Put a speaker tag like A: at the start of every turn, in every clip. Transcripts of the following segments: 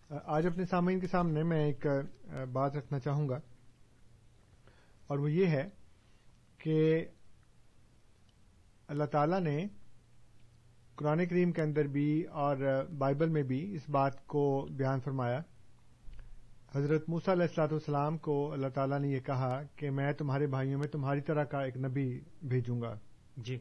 A: آج اپنے سامعین کے سامنے میں ایک بات رکھنا چاہوں گا، اور وہ یہ ہے کہ اللہ تعالیٰ نے قرآن کریم کے اندر بھی اور بائبل میں بھی اس بات کو بیان فرمایا۔ حضرت موسیٰ علیہ الصلوۃ والسلام کو اللہ تعالیٰ نے یہ کہا کہ میں تمہارے بھائیوں میں تمہاری طرح کا ایک نبی بھیجوں گا۔
B: جی،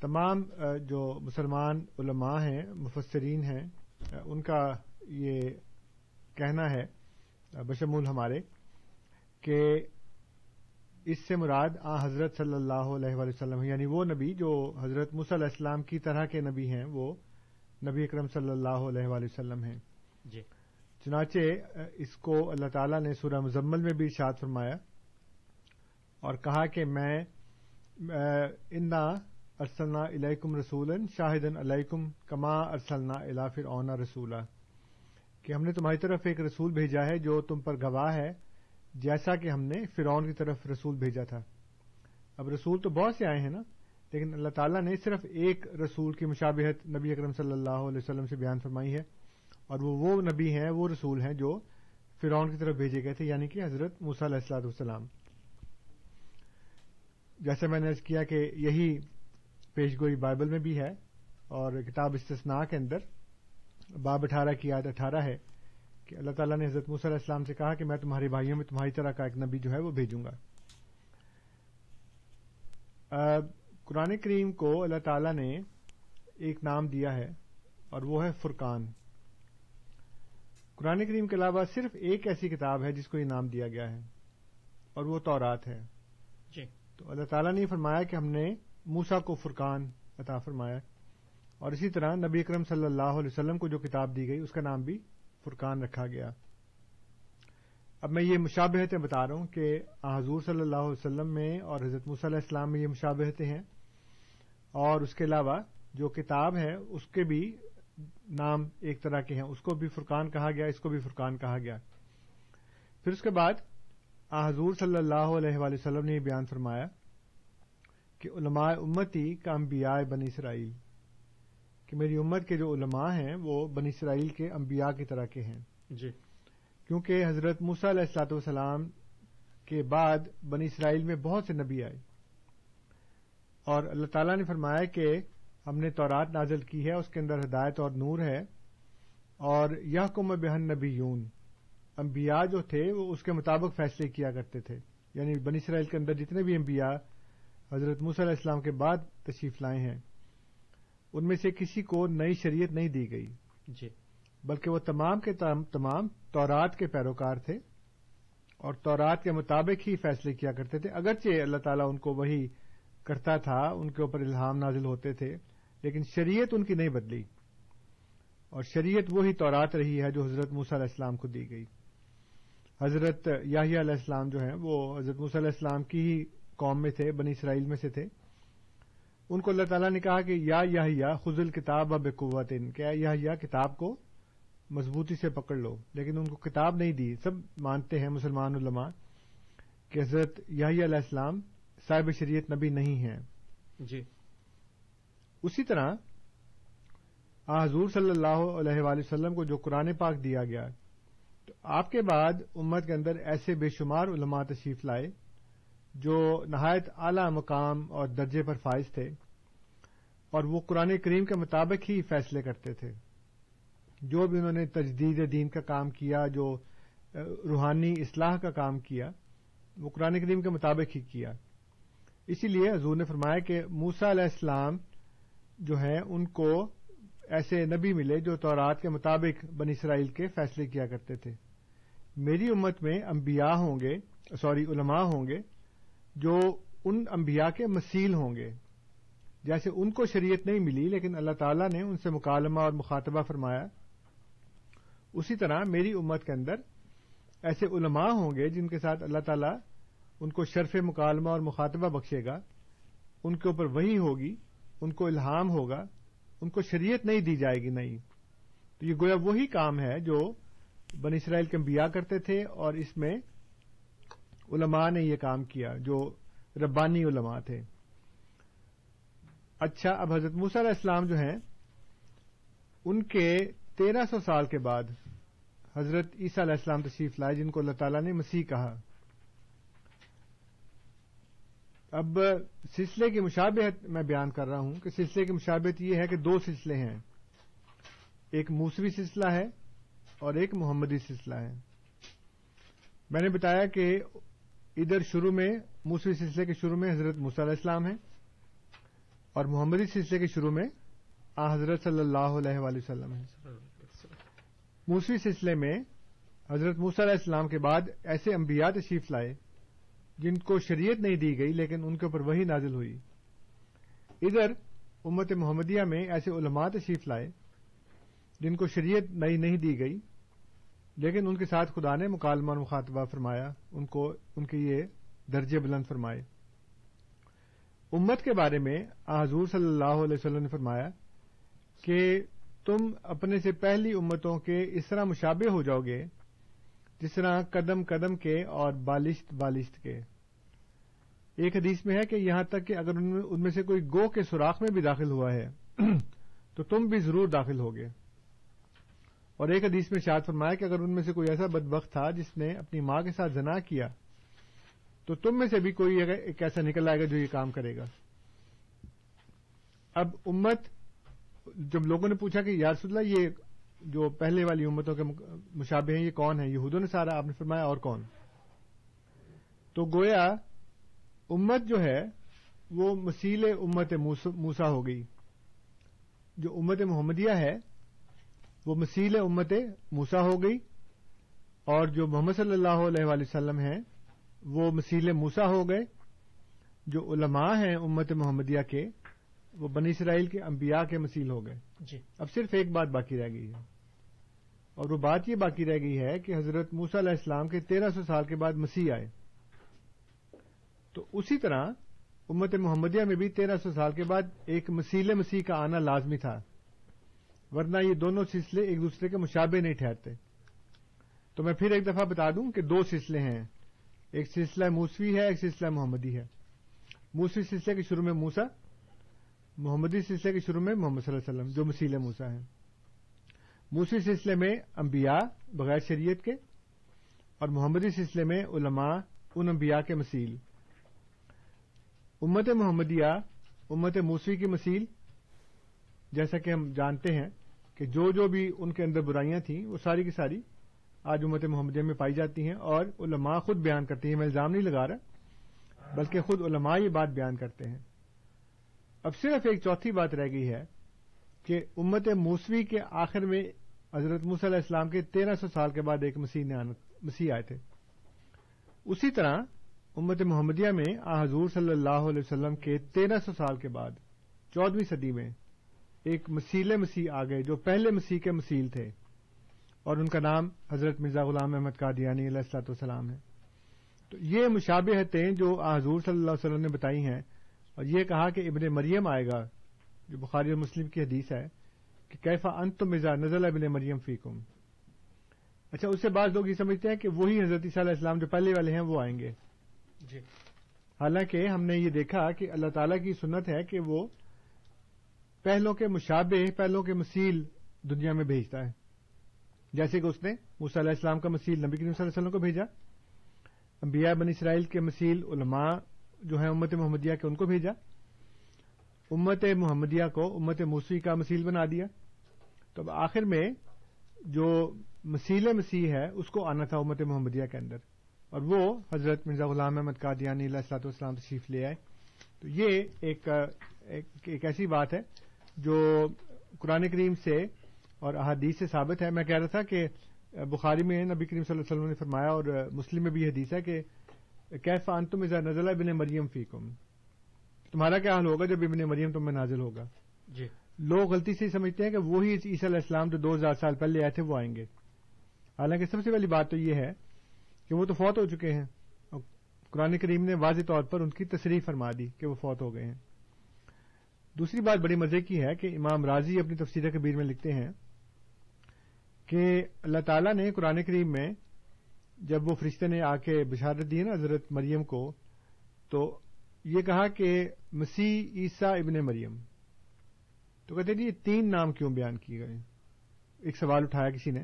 A: تمام جو مسلمان علماء ہیں، مفسرین ہیں، ان کا یہ کہنا ہے بشمول ہمارے کہ اس سے مراد حضرت صلی اللہ علیہ وآلہ وسلم، یعنی وہ نبی جو حضرت موسیٰ علیہ السلام کی طرح کے نبی ہیں، وہ نبی اکرم صلی اللہ علیہ وآلہ وسلم ہیں۔
B: جی،
A: چنانچہ اس کو اللہ تعالیٰ نے سورہ مزمل میں بھی ارشاد فرمایا اور کہا کہ میں انا ارسلنا الیکم رسولا شاہدا علیکم کما ارسلنا الی فرعون رسولا، کہ ہم نے تمہاری طرف ایک رسول بھیجا ہے جو تم پر گواہ ہے جیسا کہ ہم نے فرعون کی طرف رسول بھیجا تھا۔ اب رسول تو بہت سے آئے ہیں نا، لیکن اللہ تعالیٰ نے صرف ایک رسول کی مشابہت نبی اکرم صلی اللہ علیہ وسلم سے بیان فرمائی ہے، اور وہ نبی ہیں، وہ رسول ہیں جو فرعون کی طرف بھیجے گئے تھے، یعنی کہ حضرت موسیٰ علیہ الصلوۃ والسلام۔ جیسے میں نے عرض کیا کہ یہی پیشگوئی بائبل میں بھی ہے، اور کتاب استثناء کے اندر باب 18 کی آیت 18 ہے کہ اللہ تعالیٰ نے حضرت موسیٰ علیہ السلام سے کہا کہ میں تمہارے بھائیوں میں تمہاری طرح کا ایک نبی جو ہے وہ بھیجوں گا۔ قرآن کریم کو اللہ تعالیٰ نے ایک نام دیا ہے اور وہ ہے فرقان۔ قرآن کریم کے علاوہ صرف ایک ایسی کتاب ہے جس کو یہ نام دیا گیا ہے، اور وہ تورات ہے۔
B: جی،
A: تو اللہ تعالیٰ نے فرمایا کہ ہم نے موسیٰ کو فرقان عطا فرمایا، اور اسی طرح نبی اکرم صلی اللہ علیہ وسلم کو جو کتاب دی گئی اس کا نام بھی فرقان رکھا گیا۔ اب میں یہ مشابہتیں بتا رہا ہوں کہ حضور صلی اللہ علیہ وسلم میں اور حضرت موسیٰ علیہ السلام میں یہ مشابہتیں ہیں، اور اس کے علاوہ جو کتاب ہے اس کے بھی نام ایک طرح کے ہیں، اس کو بھی فرقان کہا گیا، اس کو بھی فرقان کہا گیا۔ پھر اس کے بعد حضور صلی اللہ علیہ وآلہ وسلم نے یہ بیان فرمایا کہ علماء امتی کا انبیاء بنی اسرائیل، کہ میری امت کے جو علماء ہیں وہ بنی اسرائیل کے انبیاء کی طرح کے ہیں۔
B: جی،
A: کیونکہ حضرت موسیٰ علیہ الصلوۃ والسلام کے بعد بنی اسرائیل میں بہت سے نبی آئے، اور اللہ تعالیٰ نے فرمایا کہ ہم نے تورات نازل کی ہے، اس کے اندر ہدایت اور نور ہے، اور یحکم بہا النبیون، انبیاء جو تھے وہ اس کے مطابق فیصلے کیا کرتے تھے، یعنی بنی اسرائیل کے اندر جتنے بھی انبیاء حضرت موسیٰ علیہ السلام کے بعد تشریف لائے ہیں ان میں سے کسی کو نئی شریعت نہیں دی گئی،
B: جی،
A: بلکہ وہ تمام کے تمام تورات کے پیروکار تھے اور تورات کے مطابق ہی فیصلے کیا کرتے تھے۔ اگرچہ اللہ تعالیٰ ان کو وحی کرتا تھا، ان کے اوپر الہام نازل ہوتے تھے، لیکن شریعت ان کی نہیں بدلی، اور شریعت وہی تورات رہی ہے جو حضرت موسیٰ علیہ السلام کو دی گئی۔ حضرت یحییٰ علیہ السلام جو ہیں وہ حضرت موسیٰ علیہ السلام کی ہی قوم میں تھے، بنی اسرائیل میں سے تھے۔ ان کو اللہ تعالیٰ نے کہا کہ یا یحییٰ خذ الکتاب بقوۃ، کہ اے یحییٰ کتاب کو مضبوطی سے پکڑ لو، لیکن ان کو کتاب نہیں دی۔ سب مانتے ہیں مسلمان علماء کہ حضرت یحییٰ علیہ السلام صاحب شریعت نبی نہیں ہیں۔
B: جی،
A: اسی طرح حضور صلی اللہ علیہ وآلہ وسلم کو جو قرآن پاک دیا گیا، تو آپ کے بعد امت کے اندر ایسے بے شمار علماء تشریف لائے جو نہایت اعلی مقام اور درجے پر فائز تھے، اور وہ قرآن کریم کے مطابق ہی فیصلے کرتے تھے۔ جو بھی انہوں نے تجدید دین کا کام کیا، جو روحانی اصلاح کا کام کیا، وہ قرآن کریم کے مطابق ہی کیا۔ اسی لیے حضور نے فرمایا کہ موسیٰ علیہ السلام جو ہیں ان کو ایسے نبی ملے جو تورات کے مطابق بنی اسرائیل کے فیصلے کیا کرتے تھے۔ میری امت میں علماء ہوں گے جو ان انبیاء کے مثیل ہوں گے، جیسے ان کو شریعت نہیں ملی لیکن اللہ تعالیٰ نے ان سے مکالمہ اور مخاطبہ فرمایا، اسی طرح میری امت کے اندر ایسے علماء ہوں گے جن کے ساتھ اللہ تعالیٰ ان کو شرف مکالمہ اور مخاطبہ بخشے گا، ان کے اوپر وحی ہوگی، ان کو الہام ہوگا، ان کو شریعت نہیں دی جائے گی نہیں۔ تو یہ گویا وہی کام ہے جو بنی اسرائیل کے انبیاء کرتے تھے، اور اس میں علماء نے یہ کام کیا جو ربانی علماء تھے۔ اچھا، اب حضرت موسیٰ علیہ السلام جو ہیں ان کے 1300 سال کے بعد حضرت عیسیٰ علیہ السلام تشریف لائے، جن کو اللہ تعالیٰ نے مسیح کہا۔ اب سلسلے کی مشابہت میں بیان کر رہا ہوں کہ سلسلے کی مشابہت یہ ہے کہ دو سلسلے ہیں، ایک موسوی سلسلہ ہے اور ایک محمدی سلسلہ ہے۔ میں نے بتایا کہ ادھر شروع میں موسوی سلسلے کے شروع میں حضرت موسیٰ علیہ السلام ہیں اور محمدی سلسلے کے شروع میں حضرت صلی اللہ علیہ وآلہ وسلم ہیں۔ موسوی سلسلے میں حضرت موسیٰ علیہ السلام کے بعد ایسے انبیاء تشریف لائے جن کو شریعت نہیں دی گئی لیکن ان کے اوپر وحی نازل ہوئی۔ ادھر امت محمدیہ میں ایسے علماء تشریف لائے جن کو شریعت نئی نہیں دی گئی لیکن ان کے ساتھ خدا نے مکالمہ اور مخاطبہ فرمایا، ان کے یہ درجے بلند فرمائے۔ امت کے بارے میں حضور صلی اللہ علیہ وسلم نے فرمایا کہ تم اپنے سے پہلی امتوں کے اس طرح مشابہ ہو جاؤ گے جس طرح قدم قدم کے اور بالشت بالشت کے۔ ایک حدیث میں ہے کہ یہاں تک کہ اگر ان میں سے کوئی گو کے سوراخ میں بھی داخل ہوا ہے تو تم بھی ضرور داخل ہوگے۔ اور ایک حدیث میں ارشاد فرمایا کہ اگر ان میں سے کوئی ایسا بدبخت تھا جس نے اپنی ماں کے ساتھ زنا کیا تو تم میں سے بھی کوئی ایک ایسا نکل آئے گا جو یہ کام کرے گا۔ اب امت، جب لوگوں نے پوچھا کہ یا رسول اللہ یہ جو پہلے والی امتوں کے مشابہ ہیں یہ کون ہیں، یہود و نصارہ، آپ نے فرمایا اور کون؟ تو گویا امت جو ہے وہ مثیل امت موسیٰ ہو گئی، جو امت محمدیہ ہے وہ مثیل امت موسیٰ ہو گئی، اور جو محمد صلی اللہ علیہ وآلہ وسلم ہیں وہ مثیل موسیٰ ہو گئے۔ جو علماء ہیں امت محمدیہ کے وہ بنی اسرائیل کے انبیاء کے مثیل ہو گئے۔
B: جی،
A: اب صرف ایک بات باقی رہ گئی ہے، اور وہ بات یہ باقی رہ گئی ہے کہ حضرت موسیٰ علیہ السلام کے 1300 سال کے بعد مسیح آئے، تو اسی طرح امت محمدیہ میں بھی 1300 سال کے بعد ایک مثیل مسیح کا آنا لازمی تھا، ورنہ یہ دونوں سلسلے ایک دوسرے کے مشابہ نہیں ٹھہرتے۔ تو میں پھر ایک دفعہ بتا دوں کہ دو سلسلے ہیں، ایک سلسلہ موسوی ہے، ایک سلسلہ محمدی ہے۔ موسوی سلسلے کے شروع میں موسیٰ، محمدی سلسلے کے شروع میں محمد صلی اللہ علیہ وسلم جو مثیل موسیٰ ہیں۔ موسوی سلسلے میں انبیاء بغیر شریعت کے، اور محمدی سلسلے میں علماء ان انبیاء کے مثیل۔ امت محمدیہ امت موسوی کی مثیل، جیسا کہ ہم جانتے ہیں کہ جو بھی ان کے اندر برائیاں تھیں وہ ساری کی ساری آج امت محمدیہ میں پائی جاتی ہیں، اور علماء خود بیان کرتے ہیں، میں الزام نہیں لگا رہا بلکہ خود علماء یہ بات بیان کرتے ہیں۔ اب صرف ایک چوتھی بات رہ گئی ہے کہ امت موسوی کے آخر میں حضرت موسیٰ علیہ السلام کے 1300 سال کے بعد ایک مسیح آئے تھے۔ اسی طرح امت محمدیہ میں حضور صلی اللہ علیہ وسلم کے 1300 سال کے بعد 14ویں صدی میں ایک مثیل مسیح آ گئے جو پہلے مسیح کے مثیل تھے، اور ان کا نام حضرت مرزا غلام احمد قادیانی علیہ الصلوۃ والسلام ہے۔ تو یہ مشابہتیں جو حضور صلی اللہ علیہ وسلم نے بتائی ہیں، اور یہ کہا کہ ابن مریم آئے گا، جو بخاری اور مسلم کی حدیث ہے کہ کیف انتم اذا نزل ابن مریم فیکم۔ اچھا، اس سے بعض لوگ یہ سمجھتے ہیں کہ وہی حضرت عیسیٰ علیہ السلام جو پہلے والے ہیں وہ آئیں گے۔
B: جی،
A: حالانکہ ہم نے یہ دیکھا کہ اللہ تعالیٰ کی سنت ہے کہ وہ پہلوں کے مشابہ، پہلوں کے مثیل دنیا میں بھیجتا ہے، جیسے کہ اس نے موسیٰ علیہ السلام کا مثیل نبی کریم صلی اللہ علیہ وسلم کو بھیجا، انبیاء بنی اسرائیل کے مثیل علماء جو ہیں امت محمدیہ کے ان کو بھیجا، امت محمدیہ کو امت موسوی کا مثیل بنا دیا۔ تو اب آخر میں جو مثیل مسیح ہے اس کو آنا تھا امت محمدیہ کے اندر، اور وہ حضرت مرزا غلام احمد قادیانی علیہ الصلوۃ والسلام تشریف لے آئے۔ تو یہ ایک ایسی بات ہے جو قرآن کریم سے اور احادیث سے ثابت ہے۔ میں کہہ رہا تھا کہ بخاری میں نبی کریم صلی اللہ علیہ وسلم نے فرمایا، اور مسلم میں بھی حدیث ہے کہ کیف انتم اذا نزل ابن مریم فیکم، تمہارا کیا حال ہوگا جب ابن مریم تم میں نازل ہوگا۔
B: جی،
A: لوگ غلطی سے سمجھتے ہیں کہ وہی عیسیٰ علیہ السلام جو 2000 سال پہلے آئے تھے وہ آئیں گے، حالانکہ سب سے پہلی بات تو یہ ہے کہ وہ تو فوت ہو چکے ہیں، اور قرآن کریم نے واضح طور پر ان کی تصریح فرما دی کہ وہ فوت ہو گئے ہیں۔ دوسری بات بڑی مزے کی ہے کہ امام رازی اپنی تفسیر کبیر میں لکھتے ہیں کہ اللہ تعالیٰ نے قرآن کریم میں جب وہ فرشتے نے آ کے بشارت دی نا حضرت مریم کو، تو یہ کہا کہ مسیح عیسیٰ ابن مریم، تو کہتے ہیں یہ 3 نام کیوں بیان کیے گئے؟ ایک سوال اٹھایا کسی نے،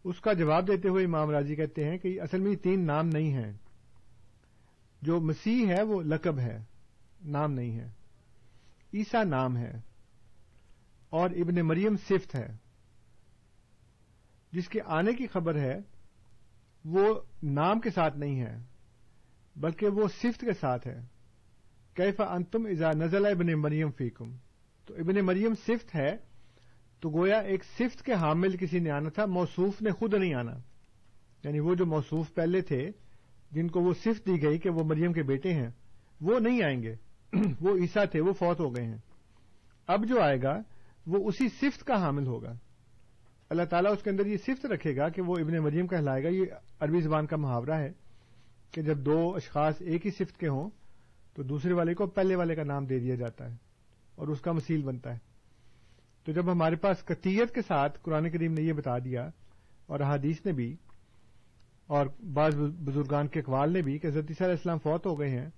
A: اس کا جواب دیتے ہوئے امام راضی کہتے ہیں کہ اصل میں یہ 3 نام نہیں ہیں. جو مسیح ہے وہ لقب ہے، نام نہیں ہے. عیسیٰ نام ہے اور ابن مریم صفت ہے. جس کے آنے کی خبر ہے وہ نام کے ساتھ نہیں ہے بلکہ وہ صفت کے ساتھ ہے. کیف انتم اذا نزل ابن مریم فیکم. تو ابن مریم صفت ہے، تو گویا ایک صفت کے حامل کسی نے آنا تھا، موصوف نے خود نہیں آنا. یعنی وہ جو موصوف پہلے تھے جن کو وہ صفت دی گئی کہ وہ مریم کے بیٹے ہیں، وہ نہیں آئیں گے. وہ عیسیٰ تھے، وہ فوت ہو گئے ہیں. اب جو آئے گا وہ اسی صفت کا حامل ہوگا. اللہ تعالیٰ اس کے اندر یہ صفت رکھے گا کہ وہ ابن مریم کہلائے گا. یہ عربی زبان کا محاورہ ہے کہ جب 2 اشخاص ایک ہی صفت کے ہوں تو دوسرے والے کو پہلے والے کا نام دے دیا جاتا ہے اور اس کا مثیل بنتا ہے. تو جب ہمارے پاس قطعیت کے ساتھ قرآن کریم نے یہ بتا دیا اور احادیث نے بھی اور بعض بزرگان کے اقوال نے بھی کہ حضرت عیسیٰ علیہ السلام فوت ہو گئے ہیں،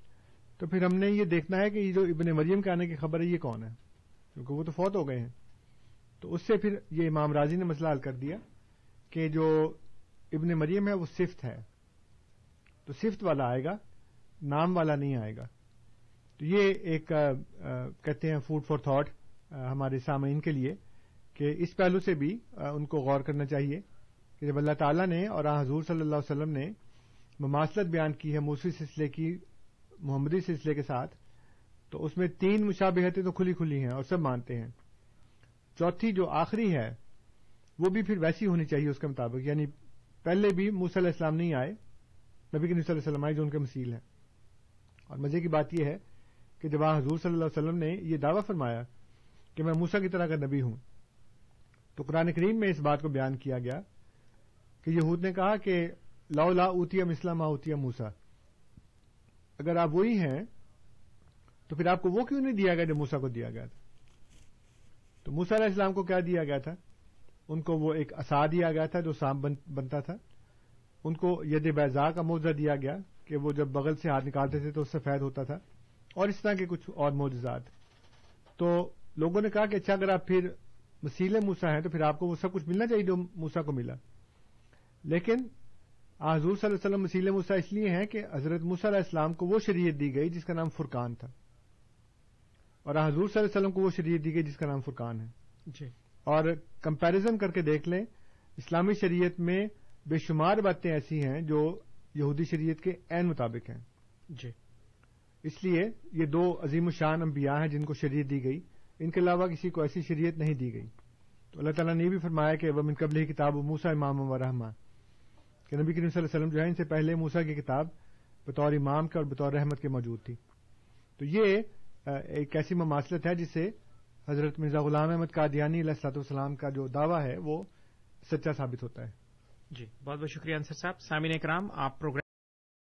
A: تو پھر ہم نے یہ دیکھنا ہے کہ یہ جو ابن مریم کے آنے کی خبر ہے یہ کون ہے، کیونکہ وہ تو فوت ہو گئے ہیں. تو اس سے پھر یہ امام راضی نے مسئلہ حل کر دیا کہ جو ابن مریم ہے وہ صفت ہے، تو صفت والا آئے گا، نام والا نہیں آئے گا. تو یہ ایک کہتے ہیں فوڈ فار تھاٹ ہمارے سامعین کے لیے کہ اس پہلو سے بھی ان کو غور کرنا چاہیے کہ جب اللہ تعالیٰ نے اور حضور صلی اللہ علیہ وسلم نے مماثلت بیان کی ہے موسوی سلسلے کی محمدی سلسلے کے ساتھ، تو اس میں 3 مشابہتیں تو کھلی کھلی ہیں اور سب مانتے ہیں. چوتھی جو آخری ہے وہ بھی پھر ویسی ہونی چاہیے اس کے مطابق. یعنی پہلے بھی موسیٰ علیہ السلام نہیں آئے، نبی کریم صلی اللہ علیہ وسلم آئے جو ان کے مثیل ہیں. اور مزے کی بات یہ ہے کہ جب حضور صلی اللہ علیہ وسلم نے یہ دعویٰ فرمایا کہ میں موسیٰ کی طرح کا نبی ہوں، تو قرآن کریم میں اس بات کو بیان کیا گیا کہ یہود نے کہا کہ لولا اوتیہ مثل ما اوتیہ موسیٰ، اگر آپ وہی ہیں تو پھر آپ کو وہ کیوں نہیں دیا گیا جو موسیٰ کو دیا گیا تھا. تو موسیٰ علیہ السلام کو کیا دیا گیا تھا؟ ان کو وہ ایک عصا دیا گیا تھا جو سانپ بنتا تھا. ان کو ید بیضاء کا معجزہ دیا گیا کہ وہ جب بغل سے ہاتھ نکالتے تھے تو سفید ہوتا تھا، اور اس طرح کے کچھ اور معجزات. تو لوگوں نے کہا کہ اچھا اگر آپ پھر مثیل موسیٰ ہیں تو پھر آپ کو وہ سب کچھ ملنا چاہیے جو موسیٰ کو ملا. لیکن حضور صلی اللہ علیہ وسلم مثیل موسیٰ اس لیے ہیں کہ حضرت موسیٰ علیہ السلام کو وہ شریعت دی گئی جس کا نام فرقان تھا، اور حضور صلی اللہ علیہ وسلم کو وہ شریعت دی گئی جس کا نام فرقان ہے.
B: جی.
A: اور کمپیریزن کر کے دیکھ لیں، اسلامی شریعت میں بے شمار باتیں ایسی ہیں جو یہودی شریعت کے عین مطابق ہیں.
B: جی.
A: اس لیے یہ 2 عظیم الشان انبیاء ہیں جن کو شریعت دی گئی، ان کے علاوہ کسی کو ایسی شریعت نہیں دی گئی. تو اللہ تعالیٰ نے یہ بھی فرمایا کہ وَمِن قَبْلِهِ کتاب موسیٰ امام و رحمہ، کہ نبی کریم صلی اللہ علیہ وسلم جو ہے ان سے پہلے موسیٰ کی کتاب بطور امام کے اور بطور رحمت کے موجود تھی. تو یہ ایک ایسی مماثلت ہے جس سے حضرت مرزا غلام احمد قادیانی علیہ الصلوۃ والسلام کا جو دعویٰ ہے وہ سچا ثابت ہوتا ہے.
B: جی، بہت بہت شکریہ انصر صاحب. سامعین کرام، آپ پروگرام